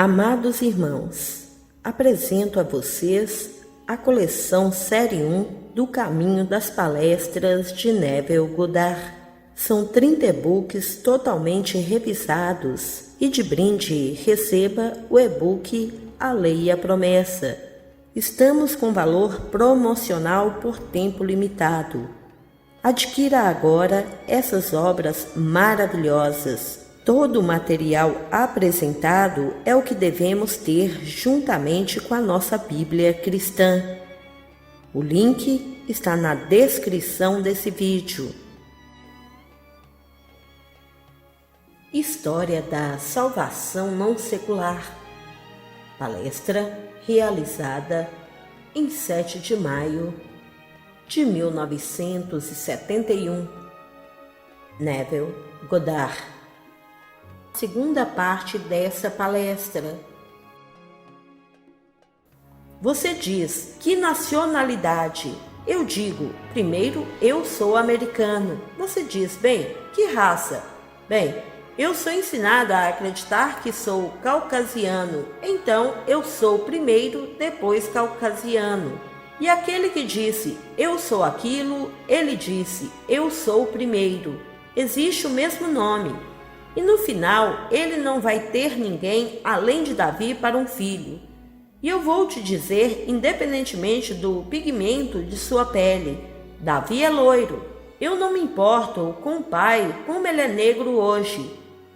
Amados irmãos, apresento a vocês a coleção Série 1 do Caminho das Palestras de Neville Goddard. São 30 e-books totalmente revisados e de brinde receba o e-book A Lei e a Promessa. Estamos com valor promocional por tempo limitado. Adquira agora essas obras maravilhosas. Todo o material apresentado é o que devemos ter juntamente com a nossa Bíblia cristã. O link está na descrição desse vídeo. História da Salvação Não Secular. Palestra realizada em 7 de maio de 1971. Neville Goddard. Segunda parte dessa palestra. Você diz: que nacionalidade? Eu digo: primeiro, eu sou americano. Você diz: bem, que raça? Bem, eu sou ensinado a acreditar que sou caucasiano, então eu sou primeiro, depois caucasiano. E aquele que disse: eu sou aquilo, ele disse: eu sou o primeiro. Existe o mesmo nome. E no final, ele não vai ter ninguém além de Davi para um filho. E eu vou te dizer, independentemente do pigmento de sua pele, Davi é loiro. Eu não me importo com o pai como ele é negro hoje,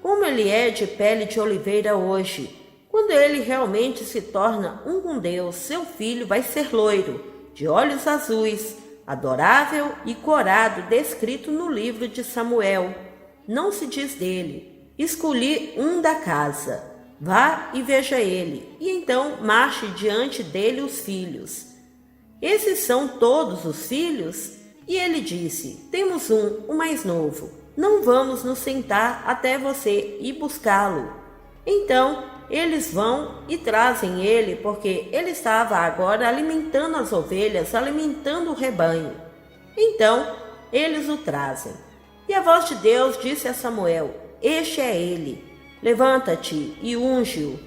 como ele é de pele de oliveira hoje. Quando ele realmente se torna um com Deus, seu filho vai ser loiro, de olhos azuis, adorável e corado, descrito no livro de Samuel. Não se diz dele: escolhi um da casa, vá e veja ele, e então marche diante dele os filhos. Esses são todos os filhos? E ele disse: temos um, o mais novo. Não vamos nos sentar até você ir buscá-lo. Então eles vão e trazem ele, porque ele estava agora alimentando as ovelhas, alimentando o rebanho. Então eles o trazem. E a voz de Deus disse a Samuel: este é ele, levanta-te e unge-o.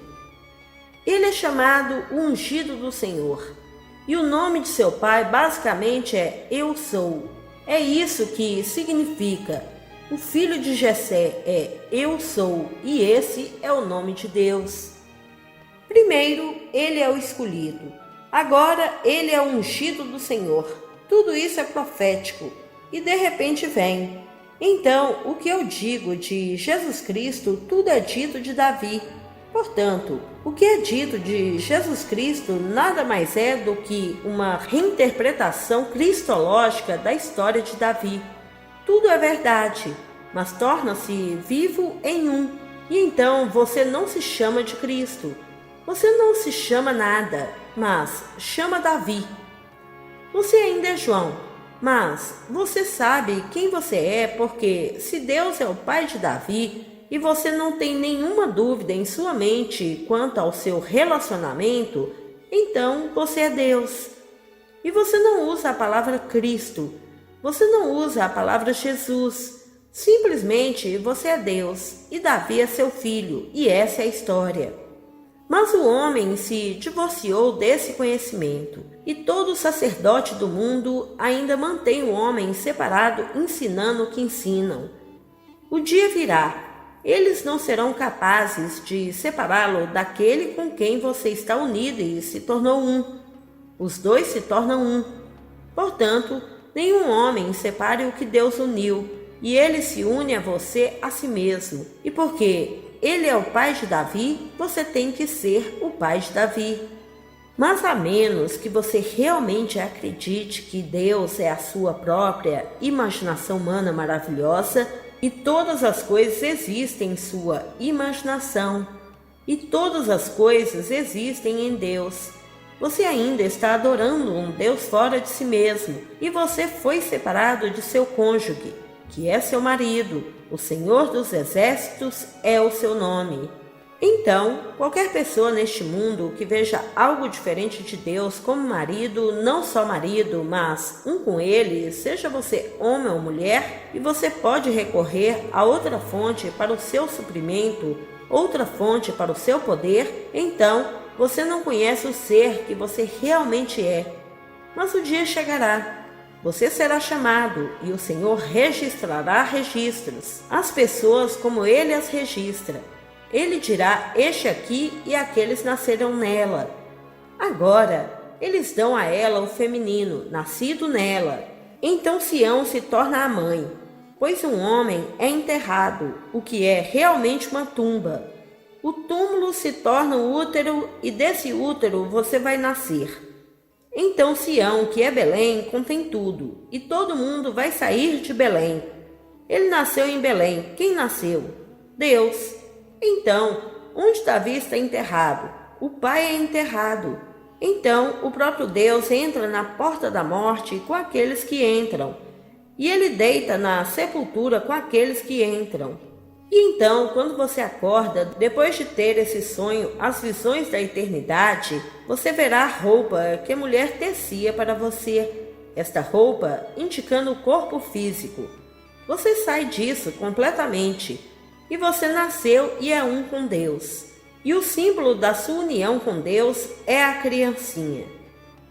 Ele é chamado o ungido do Senhor. E o nome de seu pai basicamente é Eu Sou. É isso que significa. O filho de Jessé é Eu Sou, e esse é o nome de Deus. Primeiro, ele é o escolhido. Agora, ele é o ungido do Senhor. Tudo isso é profético. E de repente vem. Então, o que eu digo de Jesus Cristo, tudo é dito de Davi. Portanto, o que é dito de Jesus Cristo nada mais é do que uma reinterpretação cristológica da história de Davi. Tudo é verdade, mas torna-se vivo em um. E então você não se chama de Cristo. Você não se chama nada, mas chama Davi. Você ainda é João. Mas você sabe quem você é, porque se Deus é o pai de Davi e você não tem nenhuma dúvida em sua mente quanto ao seu relacionamento, então você é Deus. E você não usa a palavra Cristo, você não usa a palavra Jesus, simplesmente você é Deus e Davi é seu filho, e essa é a história. Mas o homem se divorciou desse conhecimento, e todo sacerdote do mundo ainda mantém o homem separado, ensinando o que ensinam. O dia virá, eles não serão capazes de separá-lo daquele com quem você está unido e se tornou um. Os dois se tornam um. Portanto, nenhum homem separe o que Deus uniu, e ele se une a você a si mesmo. E porque ele é o pai de Davi, você tem que ser o pai de Davi. Mas a menos que você realmente acredite que Deus é a sua própria imaginação humana maravilhosa, e todas as coisas existem em sua imaginação, e todas as coisas existem em Deus, você ainda está adorando um Deus fora de si mesmo, e você foi separado de seu cônjuge, que é seu marido. O Senhor dos Exércitos é o seu nome. Então, qualquer pessoa neste mundo que veja algo diferente de Deus como marido, não só marido, mas um com ele, seja você homem ou mulher, e você pode recorrer a outra fonte para o seu suprimento, outra fonte para o seu poder, então você não conhece o ser que você realmente é. Mas o dia chegará. Você será chamado e o Senhor registrará registros, as pessoas como Ele as registra. Ele dirá: este aqui e aqueles nasceram nela. Agora, eles dão a ela o feminino, nascido nela. Então Sião se torna a mãe, pois um homem é enterrado, o que é realmente uma tumba. O túmulo se torna o útero e desse útero você vai nascer. Então Sião, que é Belém, contém tudo, e todo mundo vai sair de Belém. Ele nasceu em Belém. Quem nasceu? Deus. Então, onde Davi está enterrado? O pai é enterrado. Então, o próprio Deus entra na porta da morte com aqueles que entram, e ele deita na sepultura com aqueles que entram. E então, quando você acorda, depois de ter esse sonho, as visões da eternidade, você verá a roupa que a mulher tecia para você. Esta roupa indicando o corpo físico. Você sai disso completamente, e você nasceu e é um com Deus. E o símbolo da sua união com Deus é a criancinha.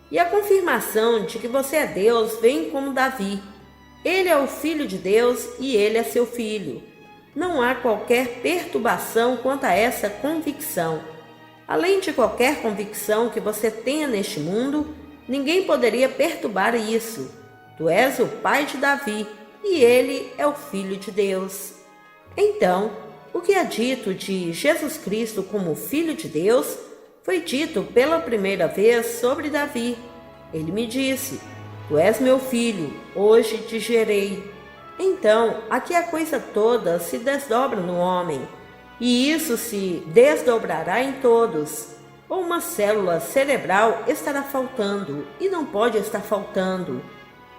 E a confirmação de que você é Deus vem como Davi. Ele é o Filho de Deus e ele é seu filho. Não há qualquer perturbação quanto a essa convicção. Além de qualquer convicção que você tenha neste mundo, ninguém poderia perturbar isso. Tu és o pai de Davi e ele é o Filho de Deus. Então, o que é dito de Jesus Cristo como Filho de Deus foi dito pela primeira vez sobre Davi. Ele me disse: Tu és meu filho, hoje te gerei. Então, aqui a coisa toda se desdobra no homem, e isso se desdobrará em todos. Uma célula cerebral estará faltando, e não pode estar faltando.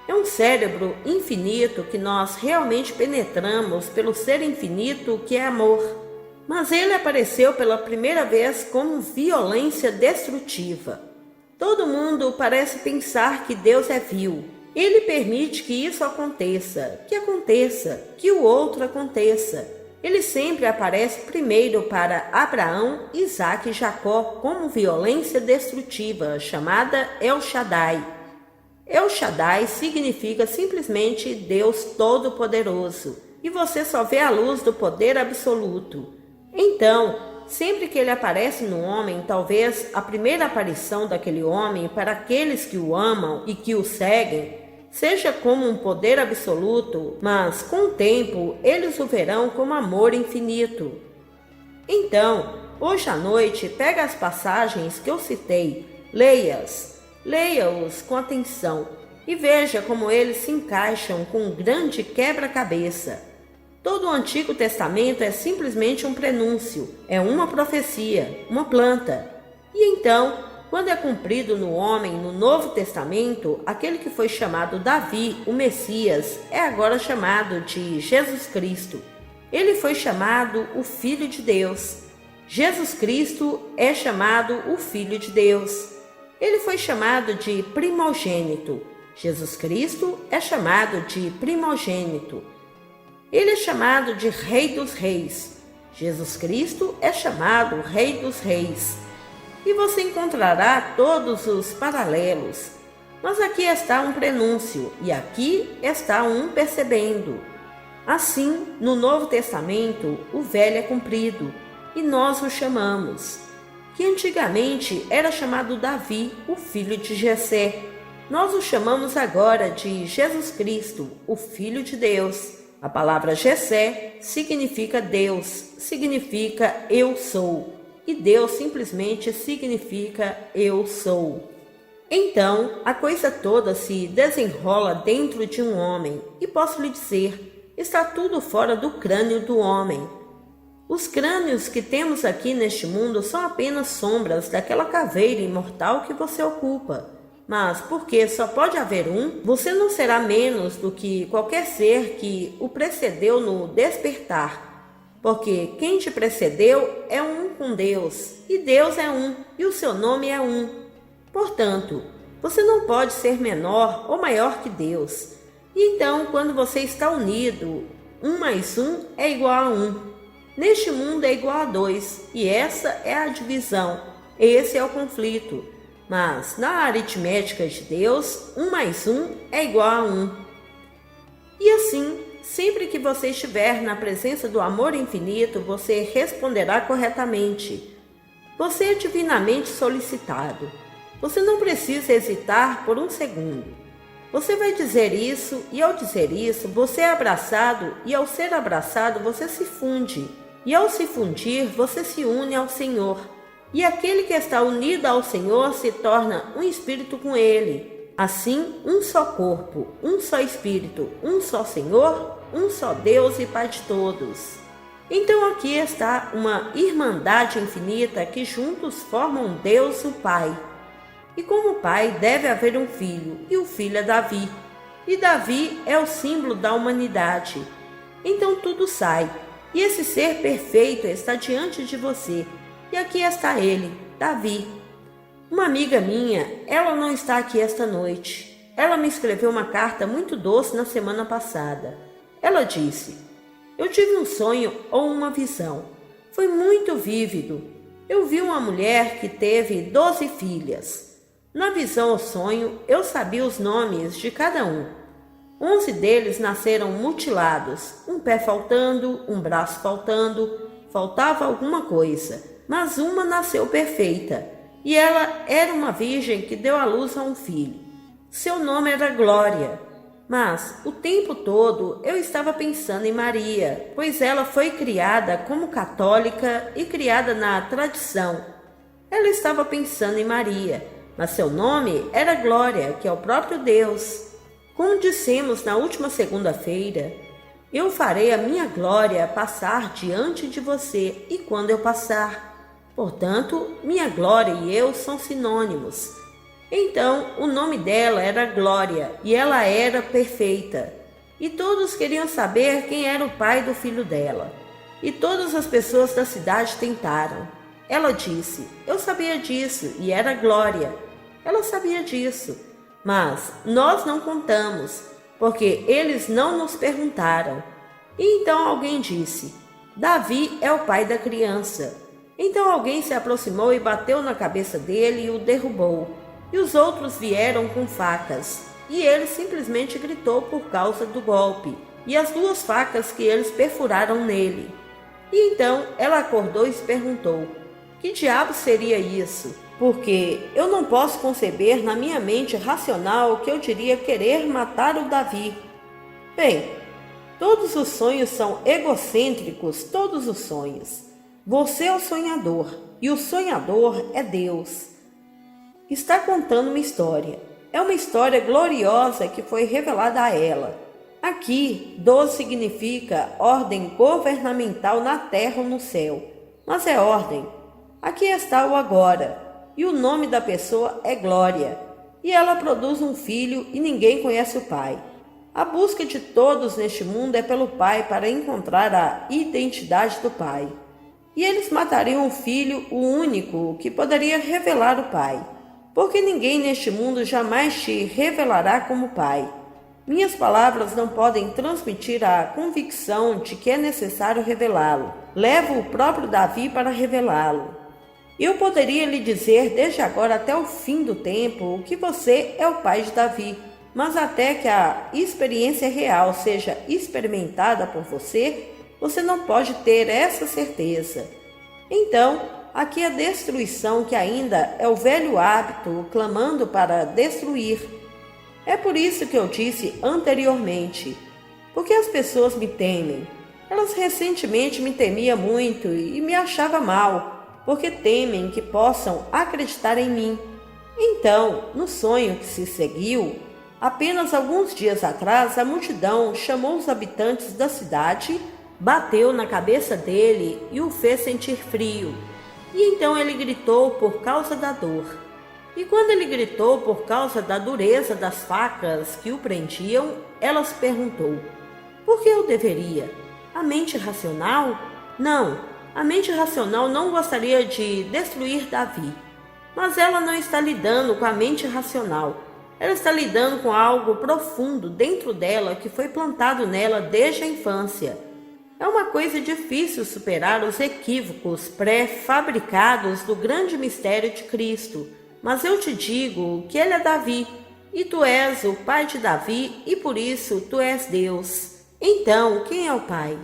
É um cérebro infinito que nós realmente penetramos pelo ser infinito que é amor. Mas ele apareceu pela primeira vez como violência destrutiva. Todo mundo parece pensar que Deus é vil. Ele permite que isso aconteça, que o outro aconteça. Ele sempre aparece primeiro para Abraão, Isaque e Jacó como violência destrutiva, chamada El Shaddai. El Shaddai significa simplesmente Deus Todo-Poderoso, e você só vê a luz do poder absoluto. Então, sempre que ele aparece no homem, talvez a primeira aparição daquele homem para aqueles que o amam e que o seguem, seja como um poder absoluto, mas com o tempo eles o verão como amor infinito. Então, hoje à noite, pega as passagens que eu citei, leia-os com atenção e veja como eles se encaixam com um grande quebra-cabeça. Todo o Antigo Testamento é simplesmente um prenúncio, é uma profecia, uma planta. E então, quando é cumprido no homem, no Novo Testamento, aquele que foi chamado Davi, o Messias, é agora chamado de Jesus Cristo. Ele foi chamado o Filho de Deus. Jesus Cristo é chamado o Filho de Deus. Ele foi chamado de primogênito. Jesus Cristo é chamado de primogênito. Ele é chamado de Rei dos Reis. Jesus Cristo é chamado Rei dos Reis. E você encontrará todos os paralelos. Mas aqui está um prenúncio e aqui está um percebendo. Assim, no Novo Testamento, o Velho é cumprido e nós o chamamos, que antigamente era chamado Davi, o filho de Jessé. Nós o chamamos agora de Jesus Cristo, o Filho de Deus. A palavra Jessé significa Deus, significa eu sou. E Deus simplesmente significa eu sou. Então, a coisa toda se desenrola dentro de um homem, e posso lhe dizer, está tudo fora do crânio do homem. Os crânios que temos aqui neste mundo são apenas sombras daquela caveira imortal que você ocupa. Mas, porque só pode haver um, você não será menos do que qualquer ser que o precedeu no despertar. Porque quem te precedeu é um com Deus, e Deus é um, e o seu nome é um. Portanto, você não pode ser menor ou maior que Deus. E então, quando você está unido, 1 mais 1 é igual a 1. Neste mundo é igual a 2, e essa é a divisão, esse é o conflito. Mas na aritmética de Deus, 1 mais 1 é igual a 1. E assim, sempre que você estiver na presença do amor infinito, você responderá corretamente. Você é divinamente solicitado. Você não precisa hesitar por um segundo. Você vai dizer isso, e ao dizer isso, você é abraçado, e ao ser abraçado, você se funde. E ao se fundir, você se une ao Senhor. E aquele que está unido ao Senhor se torna um espírito com Ele. Assim, um só corpo, um só espírito, um só Senhor, um só Deus e Pai de todos. Então aqui está uma irmandade infinita que juntos formam Deus o Pai. E como Pai deve haver um Filho, e o Filho é Davi. E Davi é o símbolo da humanidade. Então tudo sai. E esse ser perfeito está diante de você. E aqui está ele, Davi. Uma amiga minha, ela não está aqui esta noite. Ela me escreveu uma carta muito doce na semana passada. Ela disse: eu tive um sonho ou uma visão. Foi muito vívido. Eu vi uma mulher que teve 12 filhas. Na visão ou sonho, eu sabia os nomes de cada um. 11 deles nasceram mutilados, um pé faltando, um braço faltando, faltava alguma coisa, mas uma nasceu perfeita, e ela era uma virgem que deu à luz a um filho. Seu nome era Glória, mas o tempo todo eu estava pensando em Maria, pois ela foi criada como católica e criada na tradição. Ela estava pensando em Maria, mas seu nome era Glória, que é o próprio Deus. Como dissemos na última segunda-feira, eu farei a minha glória passar diante de você e quando eu passar. Portanto, minha glória e eu são sinônimos. Então, o nome dela era Glória e ela era perfeita. E todos queriam saber quem era o pai do filho dela. E todas as pessoas da cidade tentaram. Ela disse: eu sabia disso e era Glória. Ela sabia disso. Mas nós não contamos, porque eles não nos perguntaram. E então alguém disse: Davi é o pai da criança. Então alguém se aproximou e bateu na cabeça dele e o derrubou. E os outros vieram com facas. E ele simplesmente gritou por causa do golpe e as 2 facas que eles perfuraram nele. E então ela acordou e se perguntou: que diabo seria isso? Porque eu não posso conceber na minha mente racional que eu diria querer matar o Davi. Bem, todos os sonhos são egocêntricos, todos os sonhos. Você é o sonhador, e o sonhador é Deus. Está contando uma história. É uma história gloriosa que foi revelada a ela. Aqui, 12 significa ordem governamental na terra ou no céu. Mas é ordem. Aqui está o agora. E o nome da pessoa é Glória, e ela produz um filho e ninguém conhece o pai. A busca de todos neste mundo é pelo pai para encontrar a identidade do pai. E eles matariam o filho, o único que poderia revelar o pai, porque ninguém neste mundo jamais te revelará como pai. Minhas palavras não podem transmitir a convicção de que é necessário revelá-lo. Levo o próprio Davi para revelá-lo. Eu poderia lhe dizer desde agora até o fim do tempo que você é o pai de Davi, mas até que a experiência real seja experimentada por você, você não pode ter essa certeza. Então, aqui a destruição que ainda é o velho hábito clamando para destruir. É por isso que eu disse anteriormente, porque as pessoas me temem. Elas recentemente me temiam muito e me achavam mal, porque temem que possam acreditar em mim. Então, no sonho que se seguiu, apenas alguns dias atrás, a multidão chamou os habitantes da cidade, bateu na cabeça dele e o fez sentir frio. E então ele gritou por causa da dor. E quando ele gritou por causa da dureza das facas que o prendiam, ela se perguntou: por que eu deveria? A mente racional? Não. A mente racional não gostaria de destruir Davi, mas ela não está lidando com a mente racional. Ela está lidando com algo profundo dentro dela que foi plantado nela desde a infância. É uma coisa difícil superar os equívocos pré-fabricados do grande mistério de Cristo. Mas eu te digo que ele é Davi, e tu és o pai de Davi, e por isso tu és Deus. Então, quem é o pai?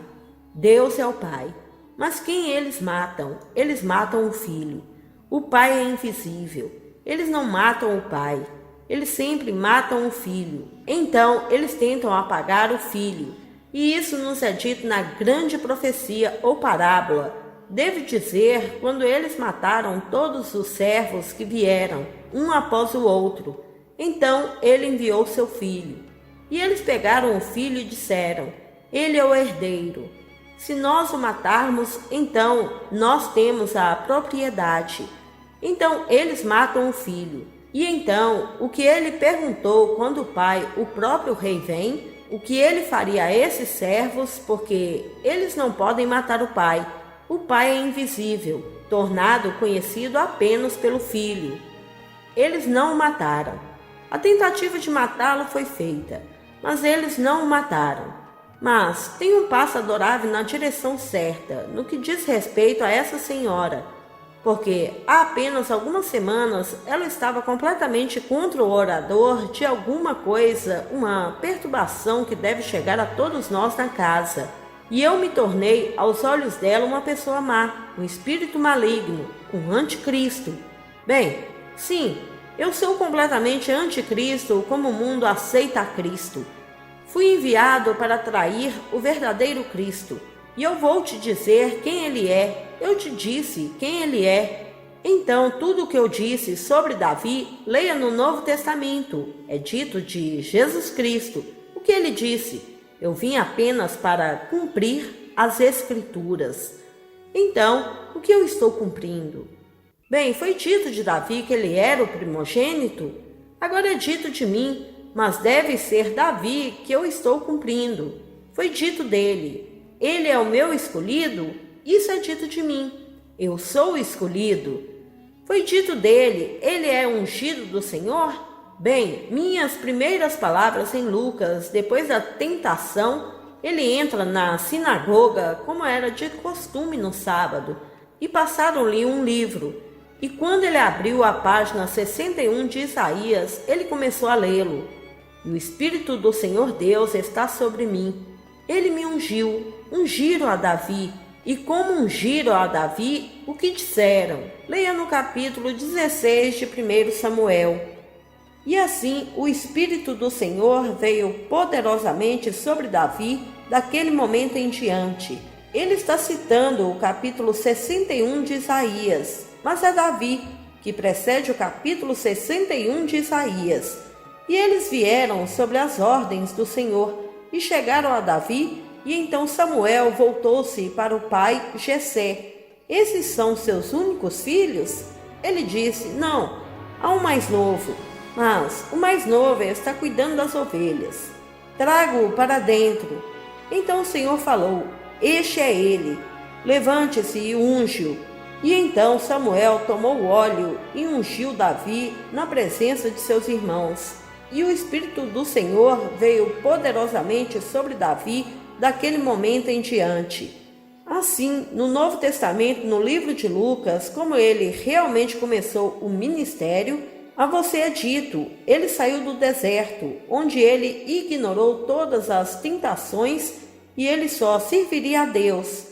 Deus é o pai. Mas quem eles matam? Eles matam o filho. O pai é invisível. Eles não matam o pai. Eles sempre matam o filho. Então, eles tentam apagar o filho. E isso nos é dito na grande profecia ou parábola. Devo dizer, quando eles mataram todos os servos que vieram, um após o outro. Então ele enviou seu filho. E eles pegaram o filho e disseram: ele é o herdeiro. Se nós o matarmos, então nós temos a propriedade. Então eles matam o filho. E então, o que ele perguntou quando o pai, o próprio rei, vem, o que ele faria a esses servos, porque eles não podem matar o pai. O pai é invisível, tornado conhecido apenas pelo filho. Eles não o mataram. A tentativa de matá-lo foi feita, mas eles não o mataram. Mas tem um passo adorável na direção certa, no que diz respeito a essa senhora, porque há apenas algumas semanas ela estava completamente contra o orador de alguma coisa, uma perturbação que deve chegar a todos nós na casa. E eu me tornei, aos olhos dela, uma pessoa má, um espírito maligno, um anticristo. Bem, sim, eu sou completamente anticristo, como o mundo aceita a Cristo. Fui enviado para trair o verdadeiro Cristo. E eu vou te dizer quem ele é. Eu te disse quem ele é. Então, tudo o que eu disse sobre Davi, leia no Novo Testamento. É dito de Jesus Cristo. O que ele disse? Eu vim apenas para cumprir as Escrituras. Então, o que eu estou cumprindo? Bem, foi dito de Davi que ele era o primogênito. Agora é dito de mim, mas deve ser Davi que eu estou cumprindo. Foi dito dele: ele é o meu escolhido? Isso é dito de mim. Eu sou o escolhido. Foi dito dele: ele é ungido do Senhor? Bem, minhas primeiras palavras em Lucas, depois da tentação, ele entra na sinagoga, como era de costume no sábado, e passaram-lhe um livro. E quando ele abriu a página 61 de Isaías, ele começou a lê-lo. E o Espírito do Senhor Deus está sobre mim. Ele me ungiram a Davi. E como ungiram a Davi, o que disseram? Leia no capítulo 16 de 1 Samuel. E assim o Espírito do Senhor veio poderosamente sobre Davi daquele momento em diante. Ele está citando o capítulo 61 de Isaías, mas é Davi que precede o capítulo 61 de Isaías. E eles vieram sobre as ordens do Senhor e chegaram a Davi, e então Samuel voltou-se para o pai Jessé. Esses são seus únicos filhos? Ele disse: não, há um mais novo, mas o mais novo está cuidando das ovelhas. Trago-o para dentro. Então o Senhor falou: este é ele, levante-se e unge-o. E então Samuel tomou o óleo e ungiu Davi na presença de seus irmãos. E o Espírito do Senhor veio poderosamente sobre Davi daquele momento em diante. Assim, no Novo Testamento, no livro de Lucas, como ele realmente começou o ministério, a você é dito: ele saiu do deserto, onde ele ignorou todas as tentações e ele só serviria a Deus.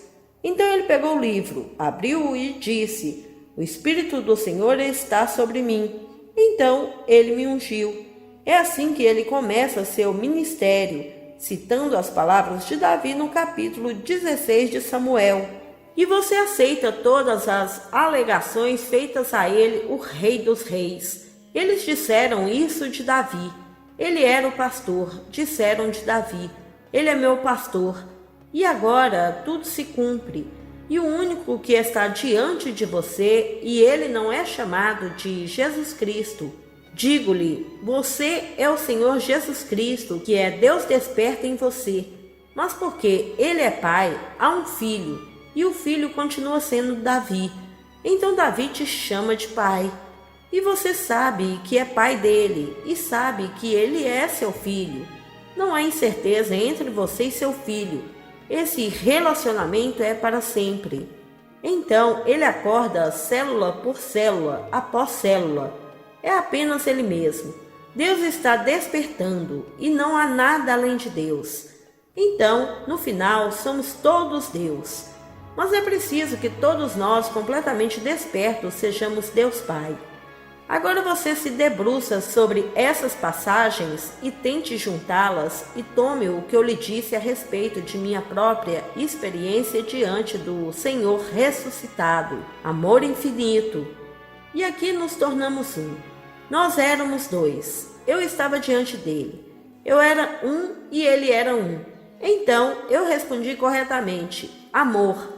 Então ele pegou o livro, abriu-o e disse: o Espírito do Senhor está sobre mim. Então ele me ungiu. É assim que ele começa seu ministério, citando as palavras de Davi no capítulo 16 de Samuel. E você aceita todas as alegações feitas a ele, o Rei dos Reis. Eles disseram isso de Davi. Ele era o pastor, disseram de Davi: ele é meu pastor. E agora tudo se cumpre. E o único que está diante de você, e ele não é chamado de Jesus Cristo. Digo-lhe, você é o Senhor Jesus Cristo, que é Deus desperta em você. Mas porque ele é pai, há um filho, e o filho continua sendo Davi. Então Davi te chama de pai. E você sabe que é pai dele, e sabe que ele é seu filho. Não há incerteza entre você e seu filho. Esse relacionamento é para sempre. Então, ele acorda célula por célula, após célula. É apenas ele mesmo. Deus está despertando e não há nada além de Deus. Então, no final, somos todos Deus. Mas é preciso que todos nós, completamente despertos, sejamos Deus Pai. Agora você se debruça sobre essas passagens e tente juntá-las e tome o que eu lhe disse a respeito de minha própria experiência diante do Senhor ressuscitado, amor infinito. E aqui nos tornamos um. Nós éramos dois. Eu estava diante dele. Eu era um e ele era um. Então eu respondi corretamente, amor.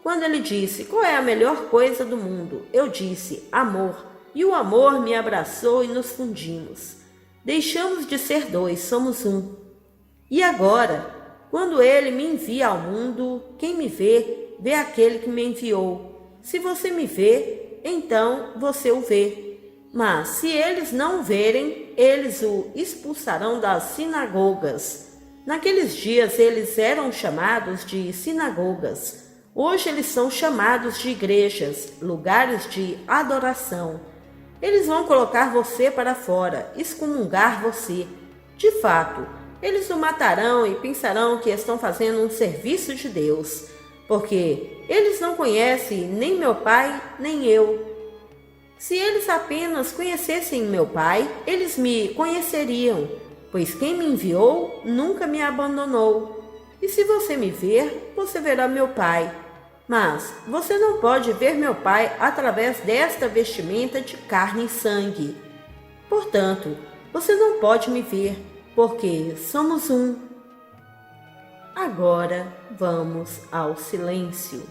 Quando ele disse, qual é a melhor coisa do mundo? Eu disse, amor. E o amor me abraçou e nos fundimos. Deixamos de ser dois, somos um. E agora, quando ele me envia ao mundo, quem me vê, vê aquele que me enviou. Se você me vê, então você o vê. Mas se eles não o verem, eles o expulsarão das sinagogas. Naqueles dias eles eram chamados de sinagogas. Hoje eles são chamados de igrejas, lugares de adoração. Eles vão colocar você para fora, excomungar você. De fato, eles o matarão e pensarão que estão fazendo um serviço de Deus, porque eles não conhecem nem meu Pai, nem eu. Se eles apenas conhecessem meu Pai, eles me conheceriam, pois quem me enviou nunca me abandonou. E se você me ver, você verá meu Pai. Mas você não pode ver meu Pai através desta vestimenta de carne e sangue. Portanto, você não pode me ver, porque somos um. Agora vamos ao silêncio.